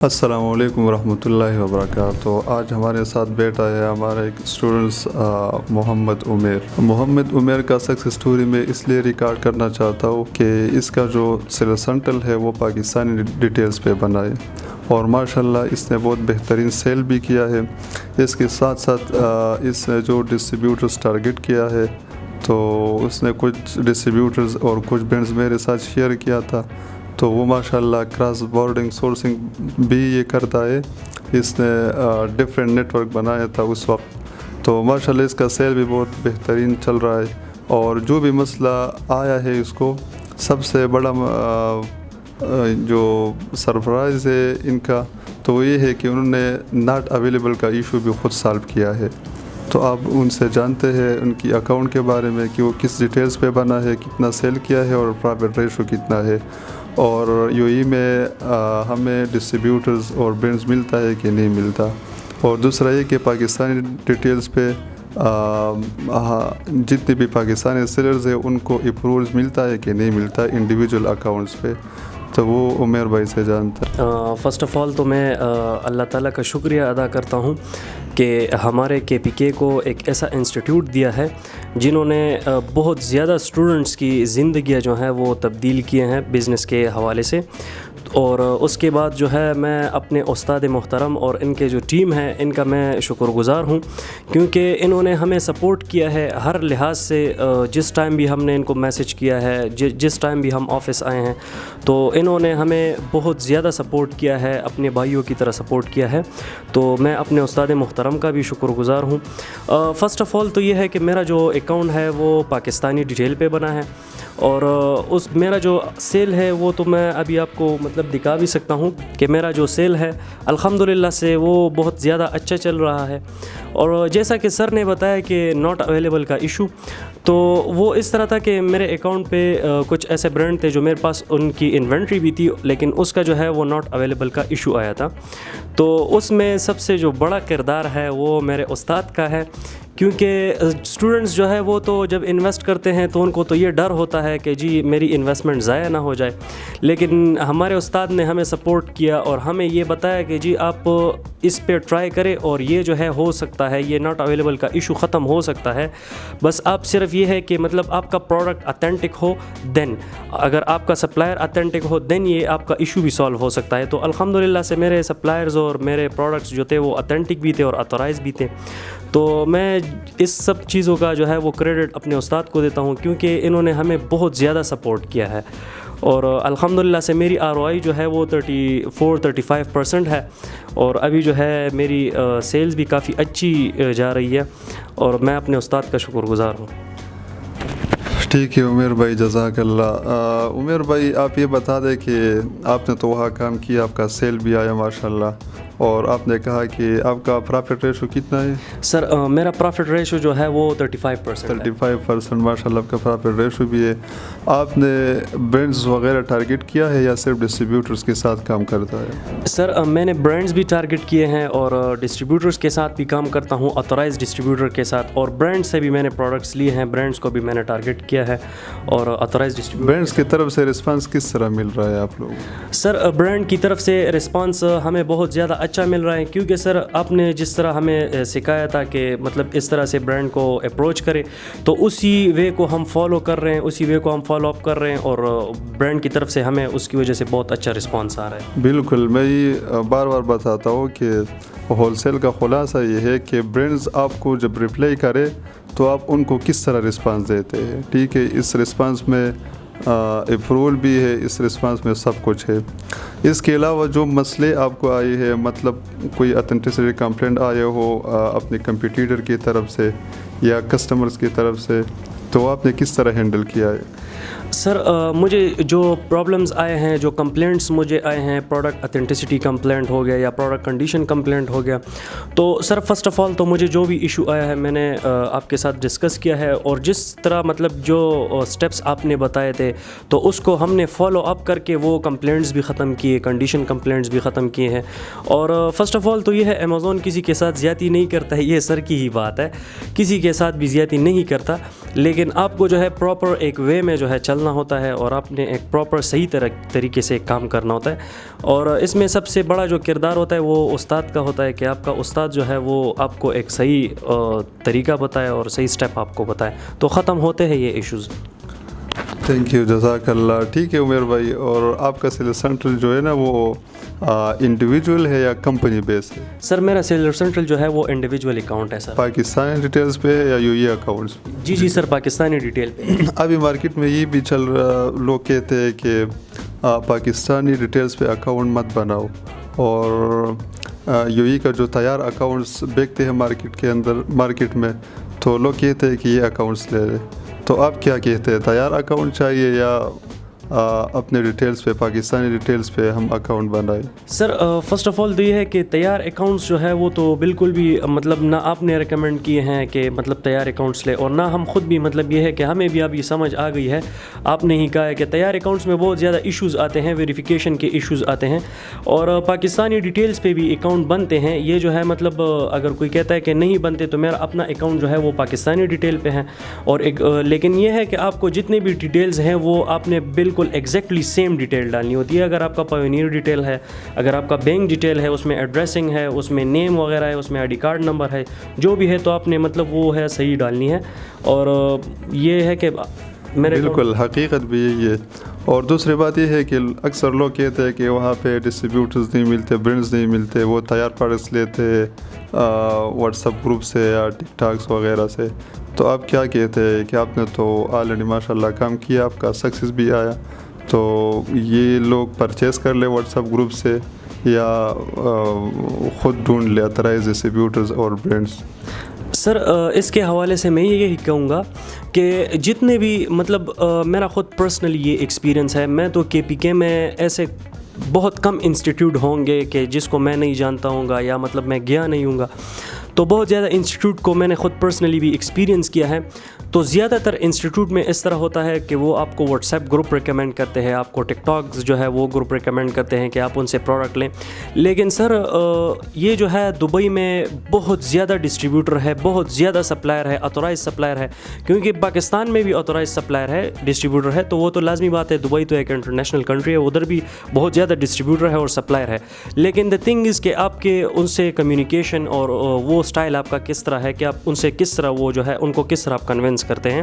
السلام علیکم ورحمۃ اللہ وبرکاتہ۔ آج ہمارے ساتھ بیٹھا ہے ہمارا ایک اسٹوڈنٹس محمد عمیر کا سکسیس سٹوری میں اس لیے ریکارڈ کرنا چاہتا ہوں کہ اس کا جو سیلز سینٹرل ہے وہ پاکستانی ڈیٹیلز پہ بنا ہے اور ماشاءاللہ اس نے بہت بہترین سیل بھی کیا ہے۔ اس کے ساتھ ساتھ اس نے جو ڈسٹریبیوٹرز ٹارگٹ کیا ہے تو اس نے کچھ ڈسٹریبیوٹرز اور کچھ برانڈز میرے ساتھ شیئر کیا تھا، تو وہ ماشاءاللہ کراس بورڈنگ سورسنگ بھی یہ کرتا ہے۔ اس نے ڈفرینٹ نیٹ ورک بنایا تھا اس وقت، تو ماشاءاللہ اس کا سیل بھی بہت بہترین چل رہا ہے۔ اور جو بھی مسئلہ آیا ہے اس کو سب سے بڑا جو سرپرائز ہے ان کا تو وہ یہ ہے کہ انہوں نے ناٹ اویلیبل کا ایشو بھی خود سالو کیا ہے۔ تو آپ ان سے جانتے ہیں ان کی اکاؤنٹ کے بارے میں کہ وہ کس ڈیٹیلز پہ بنا ہے، کتنا سیل کیا ہے اور پرافٹ ریشو کتنا ہے، اور یو ای میں ہمیں ڈسٹریبیوٹرز اور برانڈز ملتا ہے کہ نہیں ملتا، اور دوسرا یہ کہ پاکستانی ڈیٹیلز پہ جتنے بھی پاکستانی سیلرز ہیں ان کو اپروولز ملتا ہے کہ نہیں ملتا انڈیویجول اکاؤنٹس پہ، تو وہ عمیر بھائی سے جانتا ہے۔ فرسٹ آف آل تو میں اللہ تعالیٰ کا شکریہ ادا کرتا ہوں کہ ہمارے کے پی کے کو ایک ایسا انسٹیٹیوٹ دیا ہے جنہوں نے بہت زیادہ اسٹوڈنٹس کی زندگیاں جو ہیں وہ تبدیل کیے ہیں بزنس کے حوالے سے، اور اس کے بعد جو ہے میں اپنے استاد محترم اور ان کے جو ٹیم ہے ان کا میں شکر گزار ہوں، کیونکہ انہوں نے ہمیں سپورٹ کیا ہے ہر لحاظ سے۔ جس ٹائم بھی ہم نے ان کو میسج کیا ہے، جس ٹائم بھی ہم آفس آئے ہیں تو انہوں نے ہمیں بہت زیادہ سپورٹ کیا ہے، اپنے بھائیوں کی طرح سپورٹ کیا ہے، تو میں اپنے استاد محترم کا بھی شکر گزار ہوں۔ فرسٹ آف آل تو یہ ہے کہ میرا جو اکاؤنٹ ہے وہ پاکستانی ڈیٹیل پہ بنا ہے، اور میرا جو سیل ہے وہ تو میں ابھی آپ کو دکھا بھی سکتا ہوں کہ میرا جو سیل ہے الحمدللہ سے وہ بہت زیادہ اچھا چل رہا ہے۔ اور جیسا کہ سر نے بتایا کہ ناٹ اویلیبل کا ایشو، تو وہ اس طرح تھا کہ میرے اکاؤنٹ پہ کچھ ایسے برانڈ تھے جو میرے پاس ان کی انوینٹری بھی تھی، لیکن اس کا جو ہے وہ ناٹ اویلیبل کا ایشو آیا تھا۔ تو اس میں سب سے جو بڑا کردار ہے وہ میرے استاد کا ہے، کیونکہ اسٹوڈنٹس جو ہے وہ تو جب انویسٹ کرتے ہیں تو ان کو تو یہ ڈر ہوتا ہے کہ جی میری انویسٹمنٹ ضائع نہ ہو جائے، لیکن ہمارے استاد نے ہمیں سپورٹ کیا اور ہمیں یہ بتایا کہ جی آپ اس پہ ٹرائی کریں اور یہ جو ہے ہو سکتا ہے، یہ ناٹ اویلیبل کا ایشو ختم ہو سکتا ہے، بس آپ صرف یہ ہے کہ مطلب آپ کا پروڈکٹ اتھینٹک ہو، دین اگر آپ کا سپلائر اتھینٹک ہو دین یہ آپ کا ایشو بھی سالو ہو سکتا ہے۔ تو الحمدللہ سے میرے سپلائرز اور میرے پروڈکٹس جو تھے وہ اتھینٹک بھی تھے اور اتھورائز بھی تھے، تو میں اس سب چیزوں کا جو ہے وہ کریڈٹ اپنے استاد کو دیتا ہوں، کیونکہ انہوں نے ہمیں بہت زیادہ سپورٹ کیا ہے، اور الحمدللہ سے میری ROI جو ہے وہ 34-35% ہے، اور ابھی جو ہے میری سیلز بھی کافی اچھی جا رہی ہے، اور میں اپنے استاد کا شکر گزار ہوں۔ ٹھیک ہے عمیر بھائی، جزاک اللہ۔ عمیر بھائی آپ یہ بتا دیں کہ آپ نے تو وہاں کام کیا، آپ کا سیل بھی آیا ماشاءاللہ، اور آپ نے کہا کہ آپ کا پرافٹ ریشو کتنا ہے؟ سر میرا پرافٹ ریشو جو ہے وہ 35% 35% ماشاءاللہ آپ کا پرافٹ ریشو بھی ہے۔ آپ نے برانڈز وغیرہ ٹارگٹ کیا ہے یا صرف ڈسٹریبیوٹرز کے ساتھ کام کرتا ہے؟ سر میں نے برانڈز بھی ٹارگٹ کیے ہیں اور ڈسٹریبیوٹرز کے ساتھ بھی کام کرتا ہوں، اتھورائز ڈسٹریبیوٹر کے ساتھ، اور برانڈ سے بھی میں نے پروڈکٹس لیے ہیں، برانڈز کو بھی میں نے ٹارگٹ کیا ہے، اور اتھورائز ڈسٹریبیوٹر برانڈز کی طرف سے رسپانس کس طرح مل رہا ہے آپ لوگوں کو؟ سر برانڈ کی طرف سے رسپانس ہمیں بہت زیادہ اچھا مل رہا ہے، کیونکہ سر آپ نے جس طرح ہمیں سکھایا تھا کہ مطلب اس طرح سے برانڈ کو اپروچ کرے، تو اسی وے کو ہم فالو کر رہے ہیں، اسی وے کو ہم فالو اپ کر رہے ہیں، اور برانڈ کی طرف سے ہمیں اس کی وجہ سے بہت اچھا رسپانس آ رہا ہے۔ بالکل، میں یہ بار بار بتاتا ہوں کہ ہول سیل کا خلاصہ یہ ہے کہ برانڈز آپ کو جب ریپلائی کرے تو آپ ان کو کس طرح رسپانس دیتے ہیں، ٹھیک ہے؟ اس رسپانس میں اپروول بھی ہے، اس رسپانس میں سب کچھ ہے۔ اس کے علاوہ جو مسئلے آپ کو آئے ہیں، مطلب کوئی اتھینٹسٹی کمپلینٹ آئے ہو اپنے کمپیٹیٹر کی طرف سے یا کسٹمرز کی طرف سے، تو آپ نے کس طرح ہینڈل کیا ہے؟ سر مجھے جو پرابلمز آئے ہیں، جو کمپلینٹس مجھے آئے ہیں، پروڈکٹ اتھینٹسٹی کمپلینٹ ہو گیا یا پروڈکٹ کنڈیشن کمپلینٹ ہو گیا، تو سر فرسٹ آف آل تو مجھے جو بھی ایشو آیا ہے میں نے آپ کے ساتھ ڈسکس کیا ہے، اور جس طرح مطلب جو سٹیپس آپ نے بتائے تھے تو اس کو ہم نے فالو اپ کر کے وہ کمپلینٹس بھی ختم کیے، کنڈیشن کمپلینٹس بھی ختم کیے ہیں۔ اور فرسٹ آف آل تو یہ ہے امیزون کسی کے ساتھ زیادتی نہیں کرتا ہے، یہ سر کی ہی بات ہے، کسی کے ساتھ بھی زیادتی نہیں کرتا، لیکن آپ کو جو ہے پراپر ایک وے میں جو ہے چلنا چلنا ہوتا ہے اور آپ نے ایک پراپر صحیح طریقے سے کام کرنا ہوتا ہے. اور اس میں سب سے بڑا جو کردار ہوتا ہے وہ استاد کا ہوتا ہے کہ آپ کا استاد جو ہے وہ آپ کو ایک صحیح طریقہ بتائے اور صحیح اسٹیپ آپ کو بتائے, تو ختم ہوتے ہیں یہ ایشوز. تھینک یو, جزاک اللہ. ٹھیک ہے عمیر بھائی, اور آپ کا سیلر سینٹر جو ہے نا وہ انڈیویجول ہے یا کمپنی بیس ہے؟ سر میرا سیلر سینٹر جو ہے وہ انڈیویجول اکاؤنٹ ہے سر. پاکستانی ڈیٹیلز پہ یا یو ای اکاؤنٹس پہ؟ جی سر, پاکستانی ڈیٹیل پہ. ابھی مارکیٹ میں یہ بھی چل رہا, لوگ کہتے ہیں کہ پاکستانی ڈیٹیلز پہ اکاؤنٹ مت بناؤ, اور یو ای کا جو تیار اکاؤنٹس بیچتے ہیں مارکیٹ میں, تو لوگ کہتے ہیں کہ یہ اکاؤنٹس لے لیں. تو آپ کیا کہتے ہیں, تیار اکاؤنٹ چاہیے یا اپنے ڈیٹیلز پہ, پاکستانی ڈیٹیلز پہ ہم اکاؤنٹ بنائیں؟ سر فرسٹ آف آل تو یہ ہے کہ تیار اکاؤنٹس جو ہے وہ تو بالکل بھی مطلب نہ آپ نے ریکمینڈ کیے ہیں کہ مطلب تیار اکاؤنٹس لے, اور نہ ہم خود بھی مطلب یہ ہے کہ ہمیں بھی اب یہ سمجھ آ گئی ہے, آپ نے ہی کہا ہے کہ تیار اکاؤنٹس میں بہت زیادہ ایشوز آتے ہیں, ویریفیکیشن کے ایشوز آتے ہیں, اور پاکستانی ڈیٹیلز پہ بھی اکاؤنٹ بنتے ہیں. یہ جو ہے مطلب اگر کوئی کہتا ہے کہ نہیں بنتے, تو میرا اپنا اکاؤنٹ جو ہے وہ پاکستانی ڈیٹیل پہ ہے, اور لیکن یہ ہے کہ آپ کو جتنے بھی ڈیٹیلز ہیں وہ آپ نے بالکل ایگزیکٹلی سیم ڈیٹیل ڈالنی ہوتی ہے. اگر آپ کا پایونیئر ڈیٹیل ہے, اگر آپ کا بینک ڈیٹیل ہے, اس میں ایڈریسنگ ہے, اس میں نیم وغیرہ ہے, اس میں آئی ڈی کارڈ نمبر ہے, جو بھی ہے تو آپ نے مطلب وہ ہے صحیح ڈالنی ہے. اور یہ ہے کہ میرے بالکل حقیقت بھی یہی ہے. اور دوسری بات یہ ہے کہ اکثر لوگ کہتے ہیں کہ وہاں پہ ڈسٹریبیوٹرز نہیں ملتے, برانڈز نہیں ملتے, وہ تیار پروڈکٹس لیتے واٹس ایپ گروپ سے یا ٹک ٹاکس وغیرہ سے. تو آپ کیا کہتے ہیں کہ آپ نے تو آلریڈی ماشاء اللہ کام کیا, آپ کا سکسیس بھی آیا, تو یہ لوگ پرچیز کر لے واٹس ایپ گروپ سے یا خود ڈھونڈ لے اترائز ڈسٹریبیوٹرز اور برانڈس؟ سر اس کے حوالے سے میں یہی کہوں گا کہ جتنے بھی مطلب میرا خود پرسنلی یہ ایکسپیرینس ہے, میں تو کے پی کے میں ایسے بہت کم انسٹیٹیوٹ ہوں گے کہ جس کو میں نہیں جانتا ہوں گا یا مطلب میں گیا نہیں ہوں گا, تو بہت زیادہ انسٹیٹیوٹ کو میں نے خود پرسنلی بھی ایکسپیرینس کیا ہے. تو زیادہ تر انسٹیٹیوٹ میں اس طرح ہوتا ہے کہ وہ آپ کو واٹس ایپ گروپ ریکمینڈ کرتے ہیں, آپ کو ٹک ٹاکس جو ہے وہ گروپ ریکمینڈ کرتے ہیں کہ آپ ان سے پروڈکٹ لیں. لیکن سر یہ جو ہے دبئی میں بہت زیادہ ڈسٹریبیوٹر ہے, بہت زیادہ سپلائر ہے, آتھورائز سپلائر ہے, کیونکہ پاکستان میں بھی آتھورائز سپلائر ہے, ڈسٹریبیوٹر ہے, تو وہ تو لازمی بات ہے. دبئی تو ایک انٹرنیشنل کنٹری ہے, ادھر بھی بہت زیادہ ڈسٹریبیوٹر ہے اور سپلائر ہے. لیکن دا تھنگ از کہ آپ کے ان سے کمیونیکیشن اور وہ اسٹائل آپ کا کس طرح ہے کہ آپ ان سے کس طرح وہ جو ہے ان کو کس طرح آپ کنونس کرتے ہیں.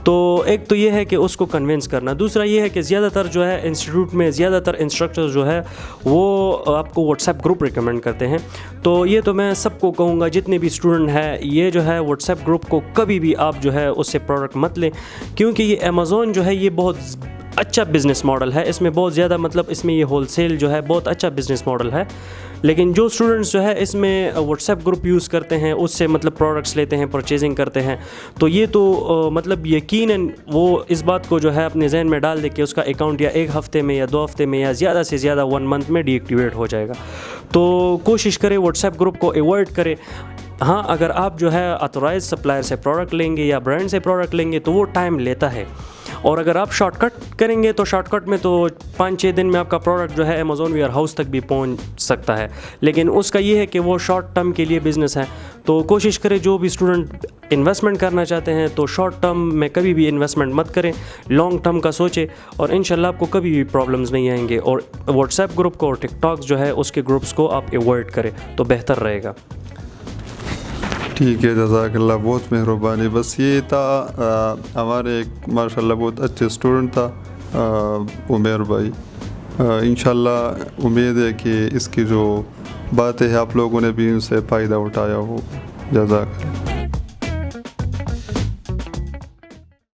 تو ایک تو یہ ہے کہ اس کو کنونس کرنا. دوسرا یہ ہے کہ زیادہ تر جو ہے انسٹیٹیوٹ میں زیادہ تر انسٹرکٹر جو ہے وہ آپ کو واٹس ایپ گروپ ریکمینڈ کرتے ہیں. تو یہ تو میں سب کو کہوں گا, جتنے بھی اسٹوڈنٹ ہے, یہ جو ہے واٹس ایپ گروپ کو کبھی بھی آپ جو ہے اس سے پروڈکٹ مت لیں, کیونکہ یہ امیزون جو ہے یہ بہت اچھا بزنس ماڈل ہے. اس میں بہت زیادہ مطلب اس میں یہ ہول سیل جو ہے بہت اچھا بزنس ماڈل ہے. لیکن جو اسٹوڈنٹس جو ہے اس میں واٹس ایپ گروپ یوز کرتے ہیں, اس سے مطلب پروڈکٹس لیتے ہیں, پرچیزنگ کرتے ہیں, تو یہ تو مطلب یقیناً وہ اس بات کو جو ہے اپنے ذہن میں ڈال دے کہ اس کا اکاؤنٹ یا ایک ہفتے میں یا 2 ہفتے میں یا زیادہ سے زیادہ 1 منتھ میں ڈی ایکٹیویٹ ہو جائے گا. تو کوشش کرے واٹس ایپ گروپ کو ایوائڈ کرے. ہاں اگر آپ جو ہے آتھورائز سپلائر سے پروڈکٹ لیں گے یا برانڈ سے پروڈکٹ لیں گے تو وہ ٹائم لیتا ہے, اور اگر آپ شارٹ کٹ کریں گے تو شارٹ کٹ میں تو 5-6 دن میں آپ کا پروڈکٹ جو ہے امیزون ویئر ہاؤس تک بھی پہنچ سکتا ہے. لیکن اس کا یہ ہے کہ وہ شارٹ ٹرم کے لیے بزنس ہے. تو کوشش کرے جو بھی اسٹوڈنٹ انویسٹمنٹ کرنا چاہتے ہیں تو شارٹ ٹرم میں کبھی بھی انویسٹمنٹ مت کریں, لانگ ٹرم کا سوچے, اور انشاءاللہ آپ کو کبھی بھی پرابلمز نہیں آئیں گے. اور واٹس ایپ گروپ کو اور ٹک ٹاکس جو ہے اس کے گروپس کو آپ ایوائڈ کریں تو بہتر رہے گا. ٹھیک ہے, جزاک اللہ, بہت مہربانی. بس یہ تھا ہمارے ایک ماشاء اللہ بہت اچھے اسٹوڈنٹ تھا عمیر بھائی. انشاءاللہ امید ہے کہ اس کی جو باتیں ہیں آپ لوگوں نے بھی ان سے فائدہ اٹھایا ہو. جزاک اللہ.